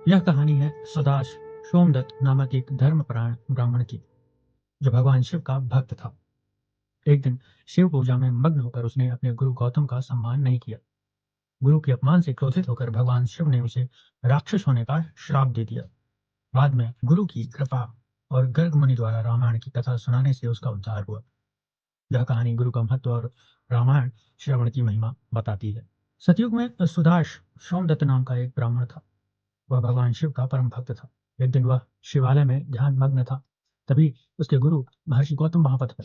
यह कहानी है सुदास सोमदत्त नामक एक धर्मपरायण ब्राह्मण की, जो भगवान शिव का भक्त था। एक दिन शिव पूजा में मग्न होकर उसने अपने गुरु गौतम का सम्मान नहीं किया। गुरु के अपमान से क्रोधित होकर भगवान शिव ने उसे राक्षस होने का श्राप दे दिया। बाद में गुरु की कृपा और गर्ग मुनि द्वारा रामायण की कथा सुनाने से उसका उद्धार हुआ। यह कहानी गुरु का महत्व और रामायण श्रवण की महिमा बताती है। सतयुग में सुदास सोमदत्त नाम का एक ब्राह्मण था। वह भगवान शिव का परम भक्त था। एक दिन वह शिवालय में ध्यान मग्न था। तभी उसके गुरु महर्षि गौतम वहां पर थे।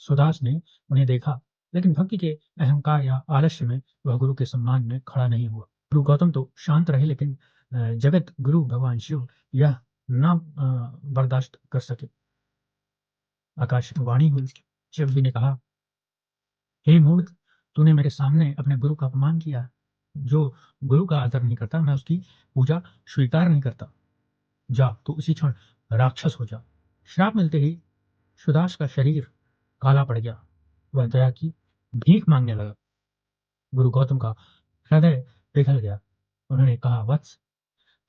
सुदास ने उन्हें देखा, लेकिन भक्ति के अहंकार या आलस्य में वह गुरु के सम्मान में खड़ा नहीं हुआ। गुरु गौतम तो शांत रहे, लेकिन जगत गुरु भगवान शिव यह न बर्दाश्त कर सके। आकाशवाणी हुई। शिव जी ने कहा, हे मूर्ख, तूने मेरे सामने अपने गुरु का अपमान किया। जो गुरु का आदर नहीं करता, मैं उसकी पूजा स्वीकार नहीं करता। जा, तू उसी क्षण राक्षस हो जा। श्राप मिलते ही सुदास का शरीर काला पड़ गया। वह दया की भीख मांगने लगा। गुरु गौतम का हृदय पिघल गया। उन्होंने कहा, वत्स,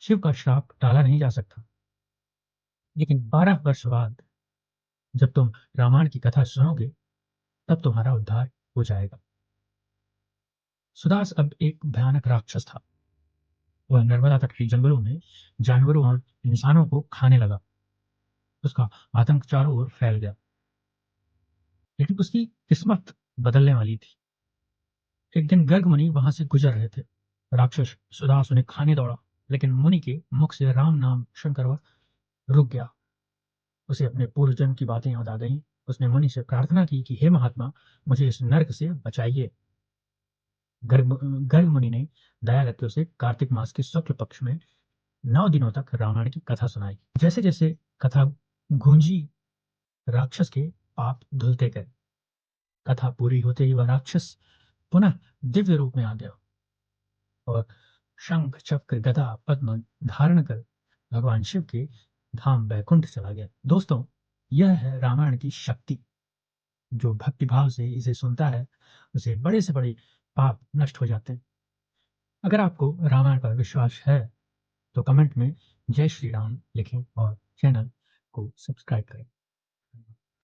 शिव का श्राप टाला नहीं जा सकता, लेकिन 12 वर्ष बाद जब तुम रामायण की कथा सुनोगे, तब तुम्हारा उद्धार हो जाएगा। सुदास अब एक भयानक राक्षस था। वह नर्मदा तट के जंगलों में जानवरों और इंसानों को खाने लगा। उसका आतंक चारों ओर फैल गया। लेकिन उसकी किस्मत बदलने वाली थी। एक दिन गर्ग मुनि वहां से गुजर रहे थे। राक्षस सुदास उन्हें खाने दौड़ा, लेकिन मुनि के मुख से राम नाम सुनकर वह रुक गया। उसे अपने पूर्व जन्म की बातें याद आ गईं। उसने मुनि से प्रार्थना की कि हे महात्मा, मुझे इस नर्क से बचाइए। गर्ग मुनि ने दया करके उसे कार्तिक मास के शुक्ल पक्ष में 9 दिनों तक रामायण की कथा सुनाई। जैसे जैसे कथा गूंजी, राक्षस के पाप धुलते गए। कथा पूरी होते ही वह राक्षस पुनः दिव्य रूप में आ गया और शंख चक्र गदा पद्म धारण कर भगवान शिव के धाम बैकुंठ चला गया। दोस्तों, यह है रामायण की शक्ति। जो भक्ति भाव से इसे सुनता है, उसे बड़े से बड़े पाप नष्ट हो जाते हैं। अगर आपको रामायण पर विश्वास है, तो कमेंट में जय श्री राम लिखें और चैनल को सब्सक्राइब करें।